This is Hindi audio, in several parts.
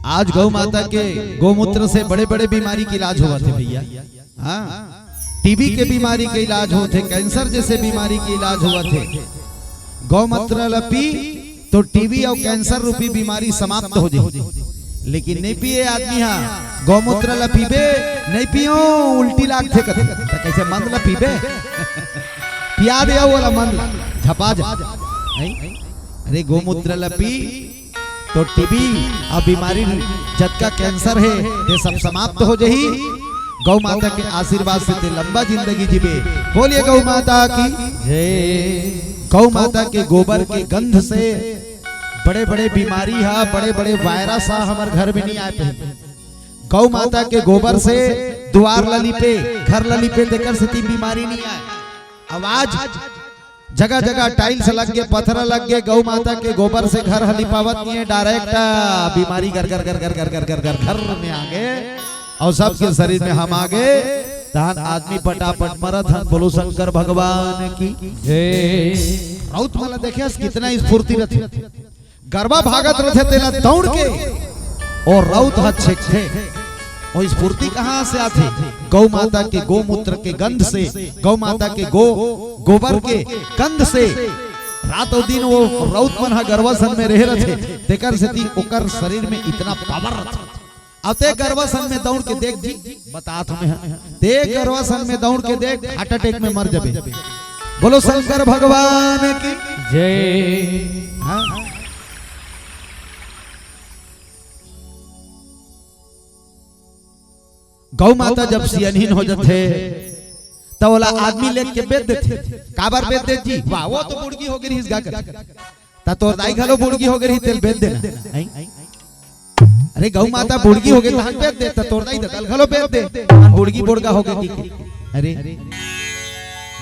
आज गौ माता के गौमूत्र से बड़े बड़े बीमारी के इलाज हुआ थे भैया। हाँ, टीबी के बीमारी के इलाज हुए थे, कैंसर जैसे बीमारी के इलाज हुआ थे। गौमूत्र लपी तो टीबी और कैंसर रूपी बीमारी समाप्त हो जाए। लेकिन नहीं पिए आदमी, हाँ गौमूत्र ला पीबे नहीं पियो उल्टी लाग थे कथे कैसे मंद ला पीबे पिया दे वाला मंद झपा जा। अरे गौमूत्र ला पी तो टीबी और बीमारी जतका कैंसर है ये सब समाप्त हो जाही। गौ माता के आशीर्वाद से लंबा जिंदगी जीवे। बोलिए गौ माता की जय। गौ माता के गोबर के गंध से बड़े बड़े बीमारी है, बड़े बड़े वायरस है हमारे घर में नहीं आए पे। गौ माता के गोबर से द्वार लली पे घर लली पे देकर से तीन बीमारी नहीं आए। आवाज जगह जगह टाइल्स लग गए, पत्थर लग गए, गौ माता के गोबर से घर हली पावत नहीं है। डायरेक्ट बीमारी घर घर घर घर घर घर घर घर घर में आ गए और सबके शरीर में हम आ गए। तहन आदमी पटापट मरत हन। बोलो शंकर भगवान की जय। राउत माला देखे कितना स्फूर्ति रहती, गरबा भागत रहे तेला दौड़ के और राउत हाथ छेक थे। और स्फूर्ति कहाँ से आती? गौ माता के गोमूत्र के गंध से, गौ माता के गोबर के गंध से। रात और दिन वो राउत मन गर्भासन में रह रहे थे, तेकर से ती ओकर शरीर में इतना पावर रहता। अब ते गर्भासन में दौड़ के देख जी, बता तुम्हें ते गर्भासन में दौड़ के देख हार्ट अटैक में मर जाबे। बोलो शंकर भगवान की जय। हाँ? गौ माता जब सियनहीन हो जाते तो वाला आदमी लेके बेच देते। काबर बेच दे जी? वाह वो तो बुड़गी हो गई हिसगा कर ता तो दाई घलो बुड़गी हो गई तेल बेच देना। अरे गौ माता बुड़गी हो गई धान बेच दे ता तोर दाई दल घलो बेच दे बुड़गी बुड़गा हो गई। अरे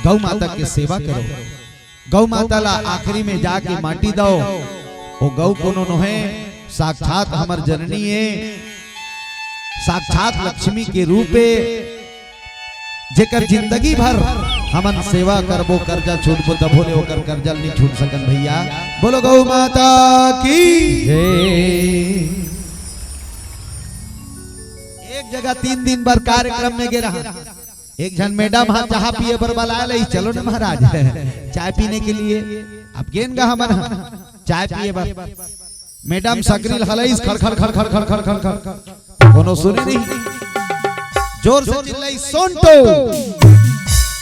गौ माता की सेवा करो। गौ माता ला आखिरी में जाके माटी दो। वो गौ कोनो नोहे, साक्षात हमर जननी है, साक्षात लक्ष्मी के रूपे जेकर जिंदगी भर हमन सेवा करबो कर्जा छूटबो दभोले ओकर कर्जा नहीं छूट सकन भैया। बोलो गौ माता की जय। एक जगह 3 दिन बार कार्यक्रम में गे रहा। एक जन मैडम हाँ चाह पिए बर बुलाया ले, चलो ना महाराज चाय पीने के लिए। अब गेन गा हमन चाय पिए बर मैडम सकरील हलईस खड़ खड़ खड़ खड़ खड़ खड़ खड़ खड़ कोनो सुने नहीं, जोर से चिल्लाई सोंटो।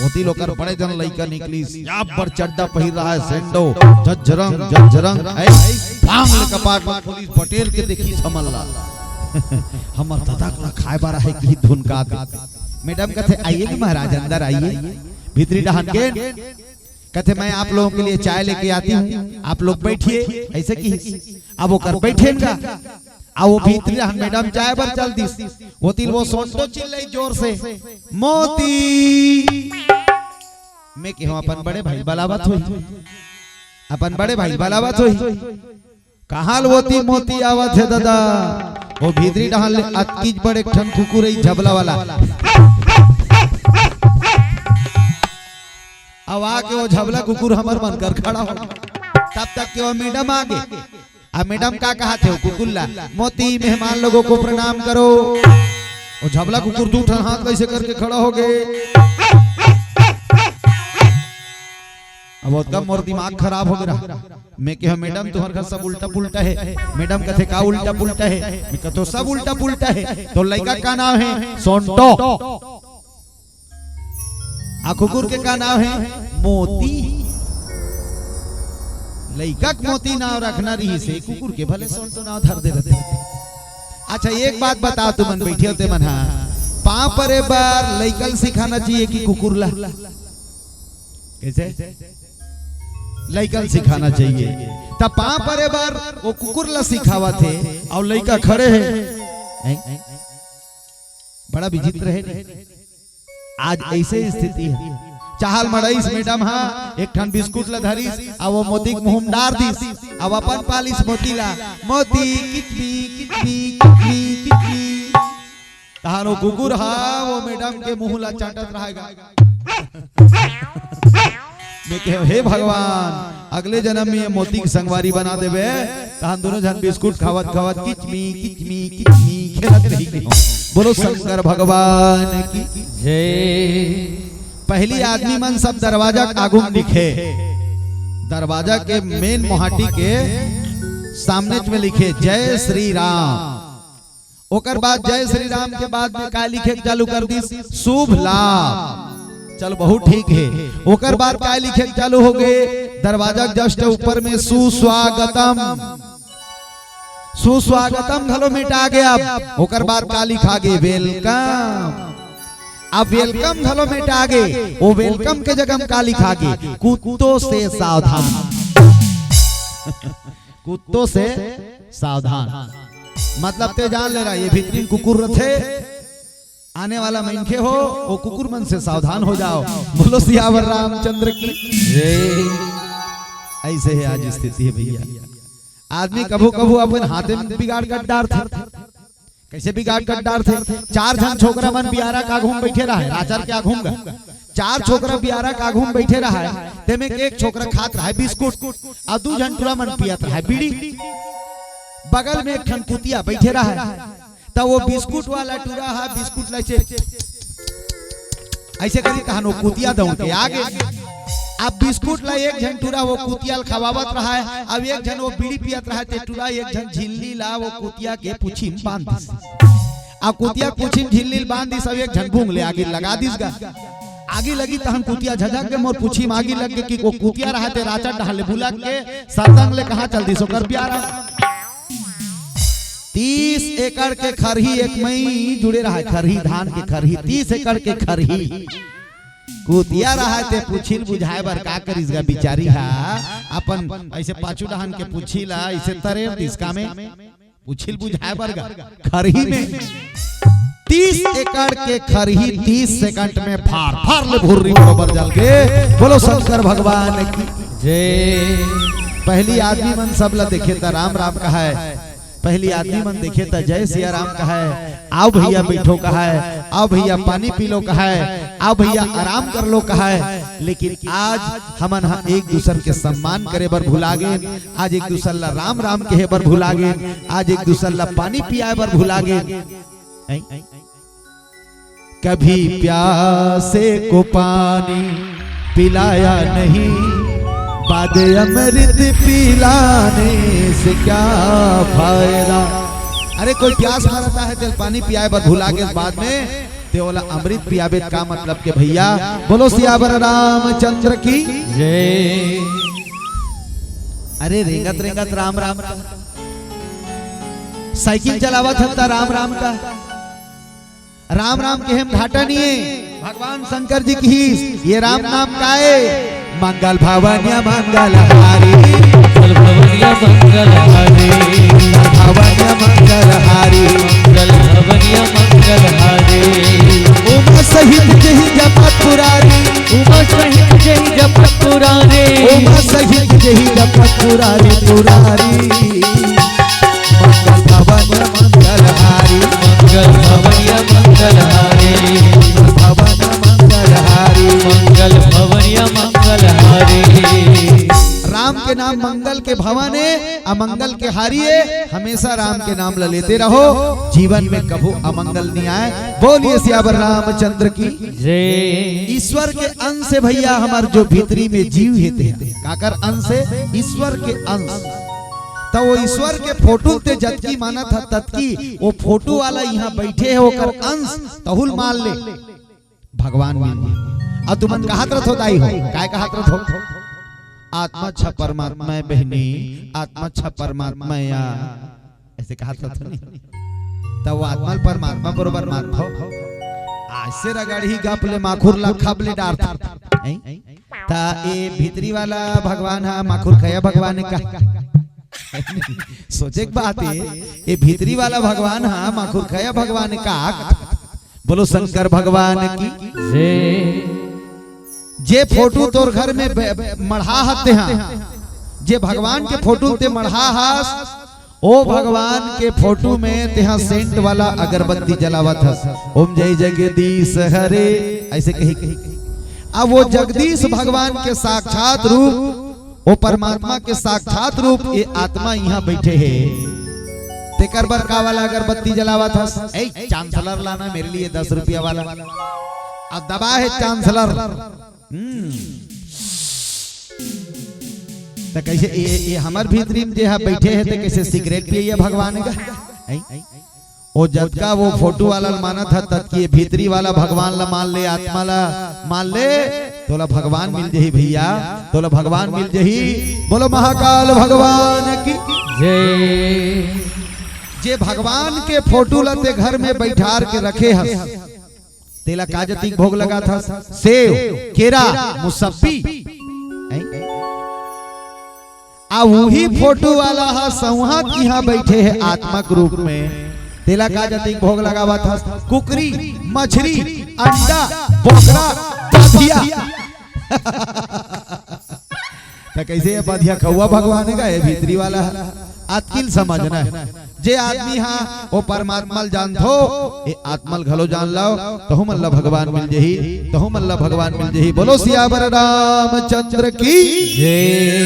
ओती लोकर बड़े जन लइका निकली, यहाँ पर चड्डा पहिर रहा है सेंडो, झज्जरंग झज्जरंग भांग ले कपाट में पुलिस पटेल के देखी समल्ला हमर दादा का खाए बारा है की धुन का। मैडम कहते आइए कि महाराज अंदर आइए। भीतरी डहन के कहते मैं आप लोगों के लिए चाय लेके आती हूँ, आप लोग बैठिए। ऐसे की अब वो कर बैठेगा। अब वो भीतरी मैडम चाय पर चल दी। वो तिल वो सोंटो चिल्लाई जोर से, मोती। मैं कहूँ अपन बड़े भाई बलावत हुई, अपन बड़े भाई बलावत हुई। कहाँ मोती मोती आवत है दादा? वो भीतरी डहाल अतकीज बड़े ठन कुकुर झबला वाला। अब आके वो झबला कुकुर हमर मन कर खड़ा हो। तब तक के वो मैडम आ गए। अब मैडम का कहा थे कुकुल्ला, मोती मेहमान लोगों को प्रणाम करो। वो झबला कुकुर 2 ठन हाथ कैसे करके खड़ा हो गए। अब उसका मोर दिमाग खराब हो गया। मैं कहा मैडम तुम्हारे घर सब उल्टा पुल्टा है। मैडम कहते का उल्टा पुल्टा है? मैं कहता सब उल्टा पुल्टा है। तो लड़का का नाम है सोंटो, आ कुकुर के का नाम है मोती। लइका मोती नाम रखना रही से कुकुर के भले सोंटो नाम धर दे रहते। अच्छा एक बात बताओ, तुमन बैठे होते मन पाँव पर एक बार लइकल सिखाना चाहिए कि कुकुर ला? कैसे लइकल सिखाना चाहिए? तब पाँव पर एक बार वो कुकुर ला सिखावा थे और लइका खड़े हैं। बड़ा विचित्र है। आज ऐसे स्थिति है। चाहल मड़ाईस मैडम हाँ एक ठन बिस्कुट ला धरीस आ वो मोती के मुंह में डार दीस। अब अपन पालिस मोती ला, मोती किटली किटली किटली किटली। तहानो कुकुर हाँ वो मैडम के मुंह ला चाटत रहेगा। मैं कहे हे भगवान अगले जन्म में ये मोती की संगवारी बना देवे तहन दोनों जन बिस्कुट खावत खावत किचमी खेलत रही। बोलो शंकर भगवान की जय। पहली आदमी मन सब दरवाजा आगू लिखे, दरवाजा के मेन मोहाटी के सामने में लिखे जय श्री राम। ओकर बाद जय श्री राम के बाद में का लिखे चालू कर दी शुभ लाभ। चलो बहुत ठीक है। ओकर बाद का लिखे चालू हो गए दरवाजा जस्ट ऊपर में सुस्वागतम, सुस्वागतम घलो मिटा गया। ओकर बाद का लिखा गे वेलकम। अब वेलकम घलो मिटा गे, वो वेलकम के जगह का लिखा गे कुत्तों से सावधान। कुत्तों से सावधान मतलब ते जान ले रहा ये भीतरी कुकुर रथे, आने वाला मनखे हो वो कुकुर मन से सावधान हो जाओ। बोलो सियावर रामचंद्र की ऐसे है आज स्थिति है भैया। आदमी कभू कभू अपन हाथे में बिगाड़ कर डार थे। कैसे बिगाड़ कर डार थे? चार जन छोकरा मन बियारा का घूम बैठे रहा है, आचार क्या घूमगा। चार छोकरा बियारा का घूम बैठे रहा है, ते में एक छोकरा खात रहा है बिस्कुट और दू जन टूरा मन पियत रहा है बीड़ी। बगल में एक ठन कुतिया बैठे रहा है, तब वो बिस्कुट वाला टूरा है बिस्कुट लाइसे ऐसे करी तहन वो कुतिया दौड़ के आगे। अब बिस्कुट ला एक जन टूरा वो कुतिया खवावत रहा है, अब एक जन वो बीड़ी पियत रहा है, टूरा एक जन झिल्ली ला वो कुतिया के पूछी में बांध दिस। अब कुतिया पूछी में झिल्ली बांध दिस, अब एक जन भूंग ले आगे लगा दिस गा। आगे लगी तहन कुतिया झझक के मोर पूछी में आगे लग के कि वो कुतिया रहा ते राचा डहले बुला के सतंग ले कहां चल दिस ओकर प्यारा। 30 एकड़ के खरही एक मई जुड़े रहा है, खरही धान के खरही 30 एकड़ के खरही कुतिया रहा ते पूछिल बुझाए बर का करिस गा बिचारी हा अपन ऐसे पाछू डहान के पूछिला ऐसे तरे दिसका में पूछिल बुझाए बर गा खरही में 30 एकड़ के खरही 30 सेकंड में फाड़ फाड़ ले भुर्री बरोबर जल के। बोलो शंकर भगवान की जय। पहली आदमी मन सब ला देखे त राम राम कहा है, पहली आदमी मन देखे त जय सिया राम कहा है, आओ भैया बैठो कहा है, आओ भैया पानी पी लो कहा है, आओ भैया आराम कर लो कहा है। लेकिन आज हमन एक दूसरे के सम्मान करे बर भुला गए, आज एक दूसरे ला राम राम कहे बर भुला गए, आज एक दूसरे ला पानी पियाए बर भुला गए। कभी प्यासे को पानी पिलाया नहीं, बाद अमृत पिलाने से क्या फायदा। अरे कोई प्यास मारता है तेल पानी पियाए बर भुला के बाद में ते वाला अमृत पियाबे का मतलब के भैया। बोलो सियावर रामचंद्र की जय। अरे रेंगत रेंगत राम राम का साइकिल चलावत था राम राम का, राम राम के हम घाटा नहीं है भगवान शंकर जी की ये राम नाम का है। मंगल भवनिया मंगल हारी, मंगल भवनिया मंगल हारी, भवनिया मंगल हारी, मंगल भवनिया मंगल हारी। उमा सहित जही जपत पुरारी, उमा सहित जही जपत पुरारी, उमा सहित जही जपत पुरारी पुरारी। मंगल भवनिया मंगल हारी, मंगल भवनिया मंगल हारी, भवन मंगल हारी, मंगल भवनिया मंगल हारी। राम के नाम मंगल के भवन है, अमंगल के हारी है। हमेशा राम के नाम लेते रहो, जीवन में कभू अमंगल नहीं आए। बोलिए सियावर रामचंद्र की जय। ईश्वर के अंश से भैया हमारे जो भीतरी में जीव हेते काकर अंश है ईश्वर के अंश। तो वो ईश्वर के फोटो ते जतकी माना था ततकी वो फोटो वाला यहाँ बैठे है ओकर अंश तहुल मान ले भगवान मिल। और तुमन कहत रथ होताई हो काय कहत रथ हो आत्मा छ परमात्मा है बहनी, आत्मा छ परमात्मा या ऐसे कहत रथ नहीं। तब वो आत्मा परमात्मा बरोबर मान हो ऐसे रगड़ी गपले माखुर ला खबले डार था ता ए भीतरी वाला भगवान है माखुर खया भगवान का सोचे एक बात है ये भीतरी वाला भगवान हा माखुर खया भगवान का। बोलो शंकर भगवान की जे फोटो तोर घर में मढ़ा हते हैं, जे भगवान के फोटो ते मढ़ा हास ओ भगवान के फोटो में तेहा सेंट वाला अगरबत्ती जलावत हस। ओम जय जगदीश हरे ऐसे कही अब वो जगदीश भगवान के साक्षात रूप, वो परमात्मा के साक्षात रूप ये आत्मा यहाँ बैठे है। तेकर बर का वाला अगरबत्ती जलावा था, चांसलर लाना मेरे लिए 10 रुपया वाला। अब दबा है चांसलर, तो कैसे ये हमार भीतरी में जो बैठे है, तो कैसे सिगरेट पिए भगवान का। वो जदका वो फोटो वाला माना था, तद की भीतरी वाला भगवान ला मान ले, आत्मा ला मान ले, तोला भगवान मिल जही भैया, तोला भगवान मिल जही। बोलो महाकाल भगवान की जय। जे भगवान के फोटो लाते घर में बैठार के रखे हस, तेला काजती भोग लगा था, सेव केरा मुसब्बी। आ वही फोटो वाला हा संहत यहाँ बैठे है आत्मक रूप में, तेला काजती भोग लगावा था, कुकरी मछली अंडा बोकरा बाधिया। तो कैसे ये बाधिया खौआ भगवान का है भीतरी वाला आतकिल समझना है। जे आदमी हाँ वो परमात्मा जान थो, ये आत्मल घलो जान लाओ, तहु मल्ला भगवान मिल जही, तहु मल्ला भगवान मिल जही। बोलो सियावर रामचंद्र की जय।